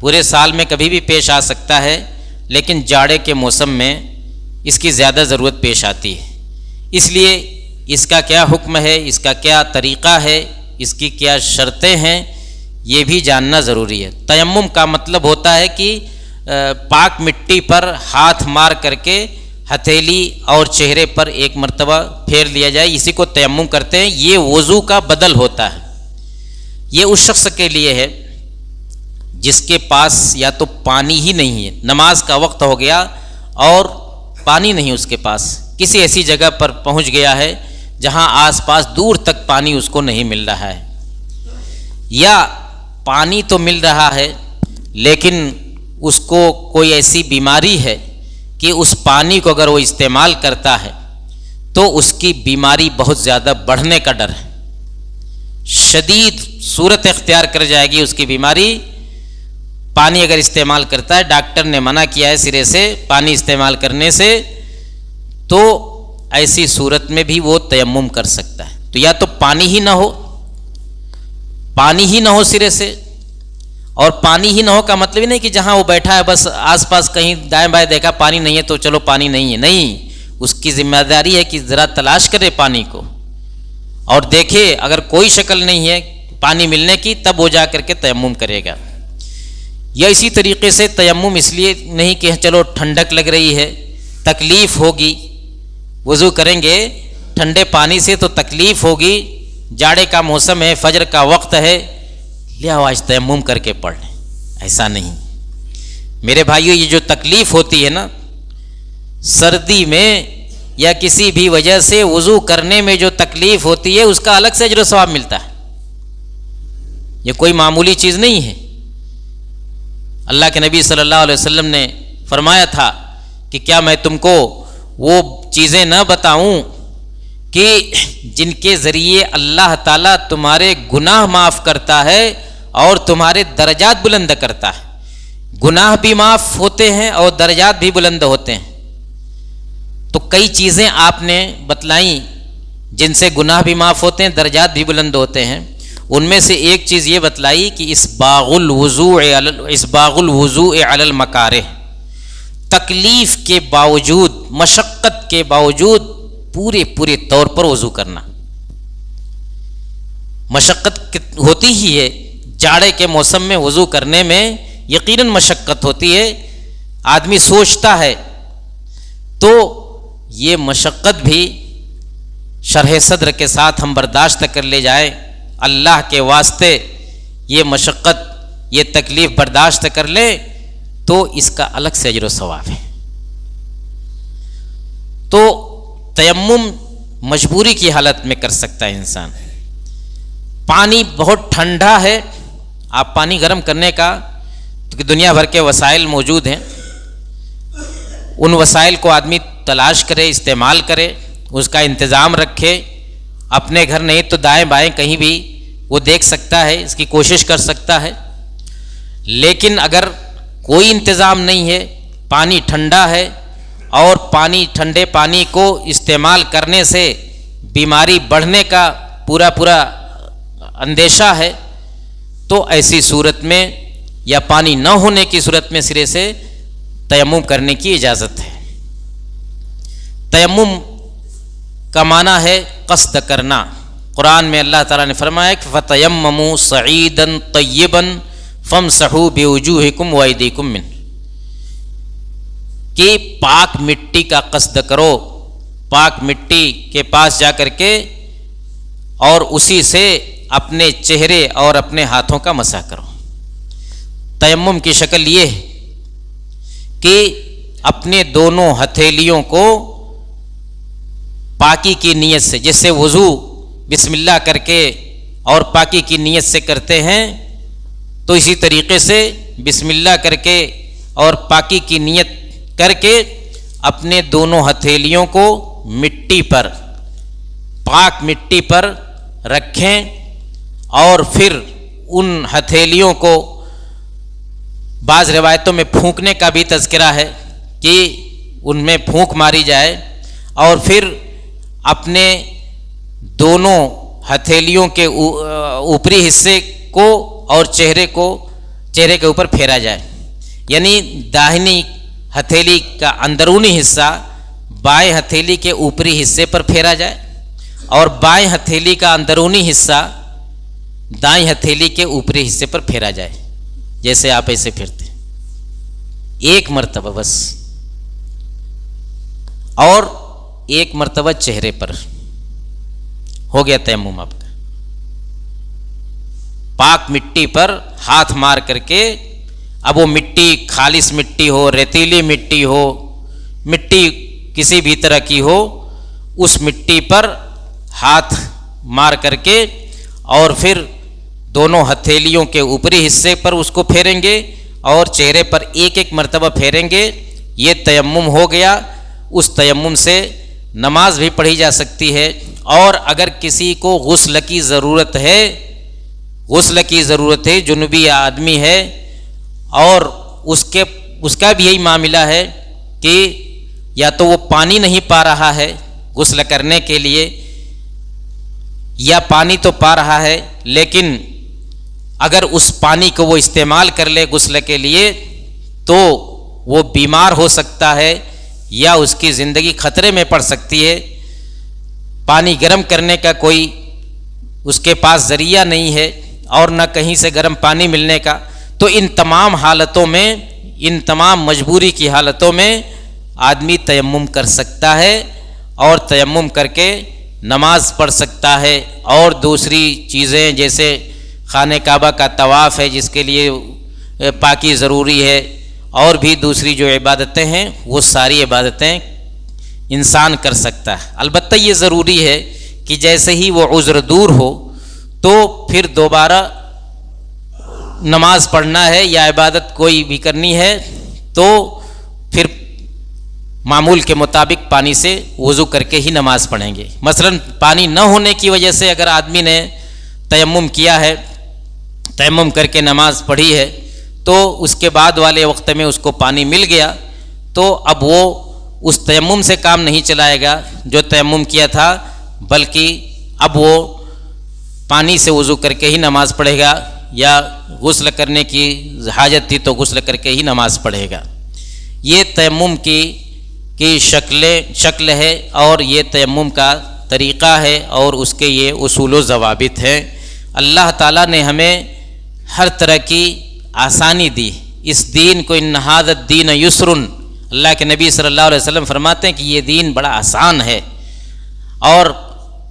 پورے سال میں کبھی بھی پیش آ سکتا ہے، لیکن جاڑے کے موسم میں اس کی زیادہ ضرورت پیش آتی ہے۔ اس لیے اس کا کیا حکم ہے، اس کا کیا طریقہ ہے، اس کی کیا شرطیں ہیں، یہ بھی جاننا ضروری ہے۔ تیمم کا مطلب ہوتا ہے کہ پاک مٹی پر ہاتھ مار کر کے ہتھیلی اور چہرے پر ایک مرتبہ پھیر لیا جائے، اسی کو تیمم کرتے ہیں۔ یہ وضو کا بدل ہوتا ہے۔ یہ اس شخص کے لیے ہے جس کے پاس یا تو پانی ہی نہیں ہے، نماز کا وقت ہو گیا اور پانی نہیں اس کے پاس، کسی ایسی جگہ پر پہنچ گیا ہے جہاں آس پاس دور تک پانی اس کو نہیں مل رہا ہے، یا پانی تو مل رہا ہے لیکن اس کو کوئی ایسی بیماری ہے کہ اس پانی کو اگر وہ استعمال کرتا ہے تو اس کی بیماری بہت زیادہ بڑھنے کا ڈر ہے، شدید صورت اختیار کر جائے گی اس کی بیماری۔ پانی اگر استعمال کرتا ہے، ڈاکٹر نے منع کیا ہے سرے سے پانی استعمال کرنے سے، تو ایسی صورت میں بھی وہ تیمم کر سکتا ہے۔ تو یا تو پانی ہی نہ ہو سرے سے، اور پانی ہی نہ ہو کا مطلب ہی نہیں کہ جہاں وہ بیٹھا ہے بس آس پاس کہیں دائیں بائیں دیکھا پانی نہیں ہے تو چلو پانی نہیں ہے، نہیں، اس کی ذمہ داری ہے کہ ذرا تلاش کرے پانی کو اور دیکھے، اگر کوئی شکل نہیں ہے پانی ملنے کی تب وہ جا کر کے تیمم کرے گا۔ یا اسی طریقے سے تیمم اس لیے نہیں کہ چلو ٹھنڈک لگ رہی ہے، تکلیف ہوگی، وضو کریں گے ٹھنڈے پانی سے تو تکلیف ہوگی، جاڑے کا موسم ہے، فجر کا وقت ہے، لیا آج تیمم کر کے پڑھ لیں، ایسا نہیں میرے بھائیو۔ یہ جو تکلیف ہوتی ہے نا سردی میں یا کسی بھی وجہ سے وضو کرنے میں جو تکلیف ہوتی ہے اس کا الگ سے اجر و ثواب ملتا ہے، یہ کوئی معمولی چیز نہیں ہے۔ اللہ کے نبی صلی اللہ علیہ وسلم نے فرمایا تھا کہ کیا میں تم کو وہ چیزیں نہ بتاؤں کہ جن کے ذریعے اللہ تعالیٰ تمہارے گناہ معاف کرتا ہے اور تمہارے درجات بلند کرتا ہے، گناہ بھی معاف ہوتے ہیں اور درجات بھی بلند ہوتے ہیں۔ تو کئی چیزیں آپ نے بتلائیں جن سے گناہ بھی معاف ہوتے ہیں، درجات بھی بلند ہوتے ہیں۔ ان میں سے ایک چیز یہ بتلائی کہ اسباغ الوضوء علی المکارہ، تکلیف کے باوجود، مشقت کے باوجود پورے طور پر وضو کرنا۔ مشقت ہوتی ہی ہے، جاڑے کے موسم میں وضو کرنے میں یقیناً مشقت ہوتی ہے، آدمی سوچتا ہے، تو یہ مشقت بھی شرح صدر کے ساتھ ہم برداشت کر لے جائیں، اللہ کے واسطے یہ مشقت، یہ تکلیف برداشت کر لے تو اس کا الگ سے اجر و ثواب ہے۔ تو تیمم مجبوری کی حالت میں کر سکتا ہے انسان۔ پانی بہت ٹھنڈا ہے، آپ پانی گرم کرنے کا کیونکہ دنیا بھر کے وسائل موجود ہیں، ان وسائل کو آدمی تلاش کرے، استعمال کرے، اس کا انتظام رکھے، اپنے گھر نہیں تو دائیں بائیں کہیں بھی وہ دیکھ سکتا ہے، اس کی کوشش کر سکتا ہے۔ لیکن اگر کوئی انتظام نہیں ہے، پانی ٹھنڈا ہے اور ٹھنڈے پانی کو استعمال کرنے سے بیماری بڑھنے کا پورا اندیشہ ہے، تو ایسی صورت میں یا پانی نہ ہونے کی صورت میں سرے سے تیمم کرنے کی اجازت ہے۔ تیمم کا معنی ہے قصد کرنا۔ قرآن میں اللہ تعالیٰ نے فرمایا کہ فَتَيَمَّمُوا صَعِيدًا طَيِّبًا فَامْسَحُوا بِوُجُوهِكُمْ وَأَيْدِيكُمْ مِنْهُ، کہ پاک مٹی کا قصد کرو، پاک مٹی کے پاس جا کر کے اور اسی سے اپنے چہرے اور اپنے ہاتھوں کا مسح کرو۔ تیمم کی شکل یہ ہے کہ اپنے دونوں ہتھیلیوں کو پاکی کی نیت سے، جیسے وضو بسم اللہ کر کے اور پاکی کی نیت سے کرتے ہیں، تو اسی طریقے سے بسم اللہ کر کے اور پاکی کی نیت کر کے اپنے دونوں ہتھیلیوں کو مٹی پر، پاک مٹی پر رکھیں، اور پھر ان ہتھیلیوں کو بعض روایتوں میں پھونکنے کا بھی تذکرہ ہے کہ ان میں پھونک ماری جائے، اور پھر اپنے دونوں ہتھیلیوں کے اوپری حصے کو اور چہرے کے اوپر پھیرا جائے، یعنی داہنی ہتھیلی کا اندرونی حصہ بائیں ہتھیلی کے اوپری حصے پر پھیرا جائے، اور بائیں ہتھیلی کا اندرونی حصہ دائیں ہتھیلی کے اوپری حصے پر پھیرا جائے، جیسے آپ ایسے پھرتے ہیں، ایک مرتبہ بس، اور ایک مرتبہ چہرے پر، ہو گیا تیمم آپ کا۔ پاک مٹی پر ہاتھ مار کر کے، اب وہ مٹی خالص مٹی ہو، ریتیلی مٹی ہو، مٹی کسی بھی طرح کی ہو، اس مٹی پر ہاتھ مار کر کے اور پھر دونوں ہتھیلیوں کے اوپری حصے پر اس کو پھیریں گے اور چہرے پر ایک ایک مرتبہ پھیریں گے۔ یہ تیمم ہو گیا۔ اس تیمم سے نماز بھی پڑھی جا سکتی ہے، اور اگر کسی کو غسل کی ضرورت ہے، جنوبی آدمی ہے اور اس کا بھی یہی معاملہ ہے کہ یا تو وہ پانی نہیں پا رہا ہے غسل کرنے کے لیے، یا پانی تو پا رہا ہے لیکن اگر اس پانی کو وہ استعمال کر لے غسل کے لیے تو وہ بیمار ہو سکتا ہے یا اس کی زندگی خطرے میں پڑ سکتی ہے۔ پانی گرم کرنے کا کوئی اس کے پاس ذریعہ نہیں ہے اور نہ کہیں سے گرم پانی ملنے کا، تو ان تمام حالتوں میں، ان تمام مجبوری کی حالتوں میں آدمی تیمم کر سکتا ہے اور تیمم کر کے نماز پڑھ سکتا ہے۔ اور دوسری چیزیں جیسے خانہ کعبہ کا طواف ہے جس کے لیے پاکی ضروری ہے، اور بھی دوسری جو عبادتیں ہیں وہ ساری عبادتیں انسان کر سکتا ہے۔ البتہ یہ ضروری ہے کہ جیسے ہی وہ عذر دور ہو تو پھر دوبارہ نماز پڑھنا ہے یا عبادت کوئی بھی کرنی ہے تو پھر معمول کے مطابق پانی سے وضو کر کے ہی نماز پڑھیں گے۔ مثلا پانی نہ ہونے کی وجہ سے اگر آدمی نے تیمم کیا ہے، تیمم کر کے نماز پڑھی ہے، تو اس کے بعد والے وقت میں اس کو پانی مل گیا تو اب وہ اس تیمم سے کام نہیں چلائے گا جو تیمم کیا تھا، بلکہ اب وہ پانی سے وضو کر کے ہی نماز پڑھے گا، یا غسل کرنے کی حاجت تھی تو غسل کر کے ہی نماز پڑھے گا۔ یہ تیمم کی شکل ہے اور یہ تیمم کا طریقہ ہے اور اس کے یہ اصول و ضوابط ہیں۔ اللہ تعالیٰ نے ہمیں ہر طرح کی آسانی دی اس دین کو۔ ان ھذا الدین یسر، اللہ کے نبی صلی اللہ علیہ وسلم فرماتے ہیں کہ یہ دین بڑا آسان ہے، اور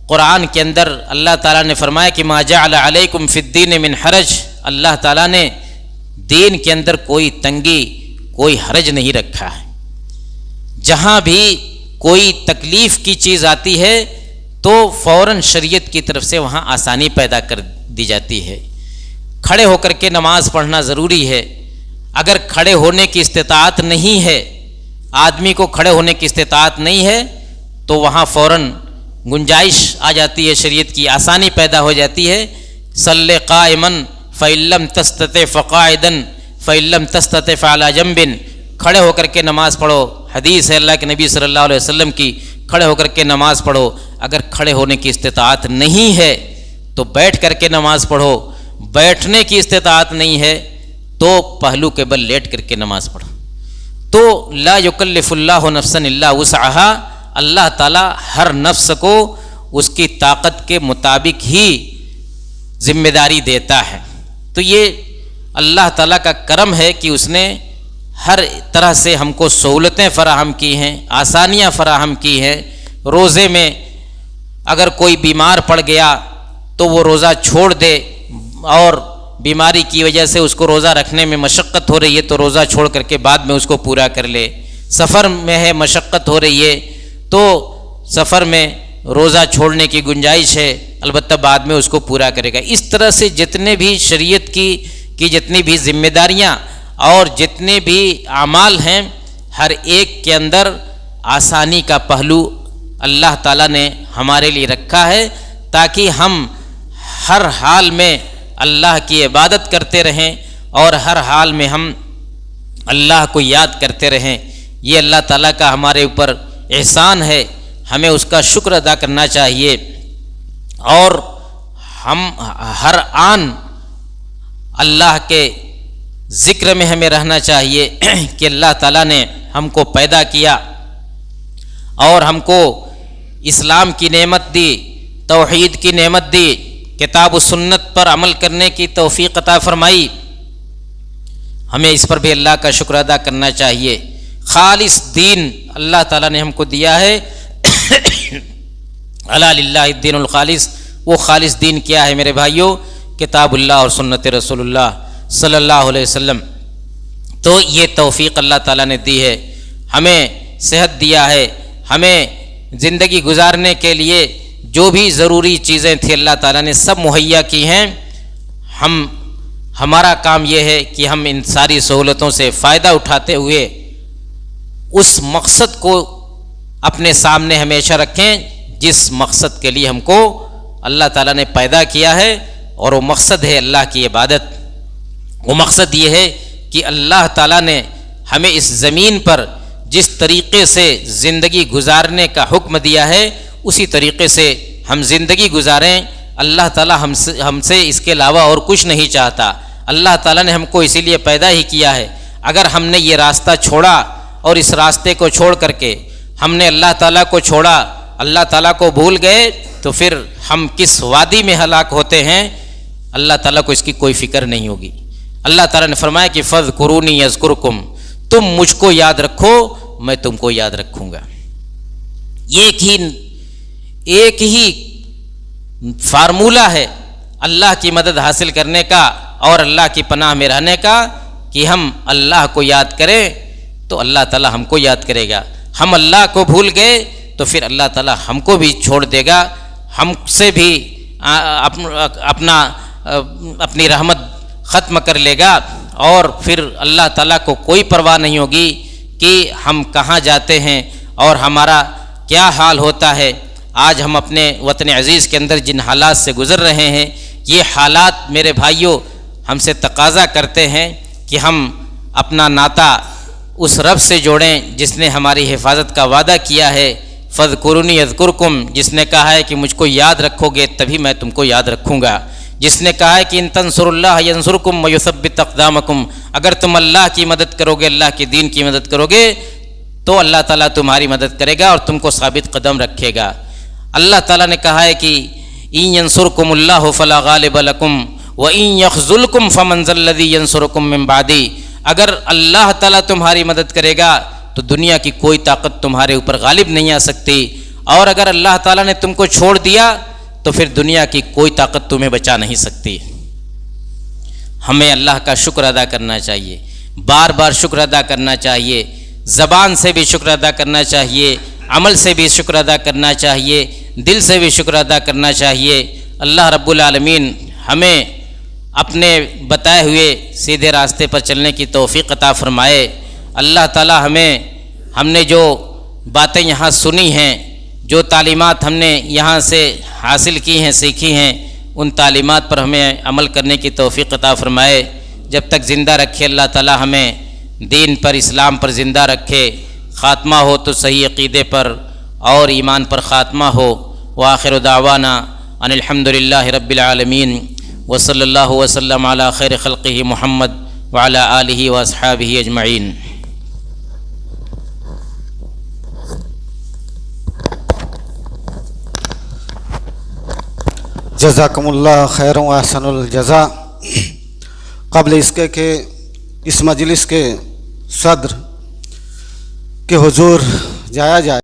قرآن کے اندر اللہ تعالیٰ نے فرمایا کہ ما جعل علیکم فی الدین من حرج، اللہ تعالیٰ نے دین کے اندر کوئی تنگی، کوئی حرج نہیں رکھا ہے۔ جہاں بھی کوئی تکلیف کی چیز آتی ہے تو فوراً شریعت کی طرف سے وہاں آسانی پیدا کر دی جاتی ہے۔ کھڑے ہو کر کے نماز پڑھنا ضروری ہے۔ اگر کھڑے ہونے کی استطاعت نہیں ہے، آدمی کو کھڑے ہونے کی استطاعت نہیں ہے، تو وہاں فوراً گنجائش آ جاتی ہے، شریعت کی آسانی پیدا ہو جاتی ہے۔ صلی قائما فإن لم تستطع فقاعدا فإن لم تستطع فعلى جنب، کھڑے ہو کر کے نماز پڑھو۔ حدیث ہے اللہ کے نبی صلی اللہ علیہ وسلم کی، کھڑے ہو کر کے نماز پڑھو۔ اگر کھڑے ہونے کی استطاعت نہیں ہے تو بیٹھ کر کے نماز پڑھو، بیٹھنے کی استطاعت نہیں ہے تو پہلو کے بل لیٹ کر کے نماز پڑھو۔ تو لا یکلف اللہ نفسا الا وسعها، اللہ تعالیٰ ہر نفس کو اس کی طاقت کے مطابق ہی ذمہ داری دیتا ہے۔ تو یہ اللہ تعالیٰ کا کرم ہے کہ اس نے ہر طرح سے ہم کو سہولتیں فراہم کی ہیں، آسانیاں فراہم کی ہیں۔ روزے میں اگر کوئی بیمار پڑ گیا تو وہ روزہ چھوڑ دے، اور بیماری کی وجہ سے اس کو روزہ رکھنے میں مشقت ہو رہی ہے تو روزہ چھوڑ کر کے بعد میں اس کو پورا کر لے۔ سفر میں ہے، مشقت ہو رہی ہے تو سفر میں روزہ چھوڑنے کی گنجائش ہے، البتہ بعد میں اس کو پورا کرے گا۔ اس طرح سے جتنے بھی شریعت کی جتنی بھی ذمہ داریاں اور جتنے بھی اعمال ہیں، ہر ایک کے اندر آسانی کا پہلو اللہ تعالیٰ نے ہمارے لیے رکھا ہے، تاکہ ہم ہر حال میں اللہ کی عبادت کرتے رہیں اور ہر حال میں ہم اللہ کو یاد کرتے رہیں۔ یہ اللہ تعالیٰ کا ہمارے اوپر احسان ہے، ہمیں اس کا شکر ادا کرنا چاہیے، اور ہم ہر آن اللہ کے ذکر میں ہمیں رہنا چاہیے کہ اللہ تعالیٰ نے ہم کو پیدا کیا اور ہم کو اسلام کی نعمت دی، توحید کی نعمت دی، کتاب و سنت پر عمل کرنے کی توفیق عطا فرمائی، ہمیں اس پر بھی اللہ کا شکر ادا کرنا چاہیے۔ خالص دین اللہ تعالیٰ نے ہم کو دیا ہے، الا للہ الدین الخالص۔ وہ خالص دین کیا ہے میرے بھائیوں؟ کتاب اللہ اور سنت رسول اللہ صلی اللہ علیہ وسلم۔ تو یہ توفیق اللہ تعالیٰ نے دی ہے، ہمیں صحت دیا ہے، ہمیں زندگی گزارنے کے لیے جو بھی ضروری چیزیں تھیں اللہ تعالیٰ نے سب مہیا کی ہیں۔ ہمارا کام یہ ہے کہ ہم ان ساری سہولتوں سے فائدہ اٹھاتے ہوئے اس مقصد کو اپنے سامنے ہمیشہ رکھیں جس مقصد کے لیے ہم کو اللہ تعالیٰ نے پیدا کیا ہے، اور وہ مقصد ہے اللہ کی عبادت۔ وہ مقصد یہ ہے کہ اللہ تعالیٰ نے ہمیں اس زمین پر جس طریقے سے زندگی گزارنے کا حکم دیا ہے اسی طریقے سے ہم زندگی گزاریں۔ اللہ تعالیٰ ہم سے اس کے علاوہ اور کچھ نہیں چاہتا۔ اللہ تعالیٰ نے ہم کو اسی لیے پیدا ہی کیا ہے۔ اگر ہم نے یہ راستہ چھوڑا اور اس راستے کو چھوڑ کر کے ہم نے اللہ تعالیٰ کو چھوڑا، اللہ تعالیٰ کو بھول گئے، تو پھر ہم کس وادی میں ہلاک ہوتے ہیں اللہ تعالیٰ کو اس کی کوئی فکر نہیں ہوگی۔ اللہ تعالیٰ نے فرمایا کہ فاذکرونی اذکرکم، تم مجھ کو یاد رکھو میں تم کو یاد رکھوں گا۔ ایک ہی فارمولہ ہے اللہ کی مدد حاصل کرنے کا اور اللہ کی پناہ میں رہنے کا، کہ ہم اللہ کو یاد کریں تو اللہ تعالیٰ ہم کو یاد کرے گا۔ ہم اللہ کو بھول گئے تو پھر اللہ تعالیٰ ہم کو بھی چھوڑ دے گا، ہم سے بھی اپنی رحمت ختم کر لے گا، اور پھر اللہ تعالیٰ کو کوئی پرواہ نہیں ہوگی کہ ہم کہاں جاتے ہیں اور ہمارا کیا حال ہوتا ہے۔ آج ہم اپنے وطن عزیز کے اندر جن حالات سے گزر رہے ہیں، یہ حالات میرے بھائیوں ہم سے تقاضا کرتے ہیں کہ ہم اپنا ناطہ اس رب سے جوڑیں جس نے ہماری حفاظت کا وعدہ کیا ہے۔ فاذکرونی اذکرکم، جس نے کہا ہے کہ مجھ کو یاد رکھو گے تبھی میں تم کو یاد رکھوں گا، جس نے کہا ہے کہ ان تنصروا اللہ ینصرکم ویثبت اقدامکم، اگر تم اللہ کی مدد کرو گے، اللہ کے دین کی مدد کرو گے تو اللہ تعالیٰ تمہاری مدد کرے گا اور تم کو ثابت قدم رکھے گا۔ اللہ تعالیٰ نے کہا ہے کہ ان ینصرکم اللہ فلا غالب لکم وان یخذلکم فمن ذا الذی ینصرکم من بعدی، اگر اللہ تعالیٰ تمہاری مدد کرے گا تو دنیا کی کوئی طاقت تمہارے اوپر غالب نہیں آ سکتی، اور اگر اللہ تعالیٰ نے تم کو چھوڑ دیا تو پھر دنیا کی کوئی طاقت تمہیں بچا نہیں سکتی۔ ہمیں اللہ کا شکر ادا کرنا چاہیے، بار بار شکر ادا کرنا چاہیے، زبان سے بھی شکر ادا کرنا چاہیے، عمل سے بھی شکر ادا کرنا چاہیے، دل سے بھی شکر ادا کرنا چاہیے۔ اللہ رب العالمین ہمیں اپنے بتائے ہوئے سیدھے راستے پر چلنے کی توفیق عطا فرمائے۔ اللہ تعالیٰ ہم نے جو باتیں یہاں سنی ہیں، جو تعلیمات ہم نے یہاں سے حاصل کی ہیں، سیکھی ہیں، ان تعلیمات پر ہمیں عمل کرنے کی توفیق عطا فرمائے۔ جب تک زندہ رکھے اللہ تعالیٰ ہمیں دین پر، اسلام پر زندہ رکھے، خاتمہ ہو تو صحیح عقیدے پر اور ایمان پر خاتمہ ہو۔ وآخر دعوانا ان الحمد للہ رب العالمین، وصلی اللہ وسلم علی خیر خلقہ محمد وعلی آلہ واصحابہ اجمعین۔ جزاکم اللہ خیر و احسن الجزا۔ قبل اس کے کہ اس مجلس کے صدر کے حضور جایا جائے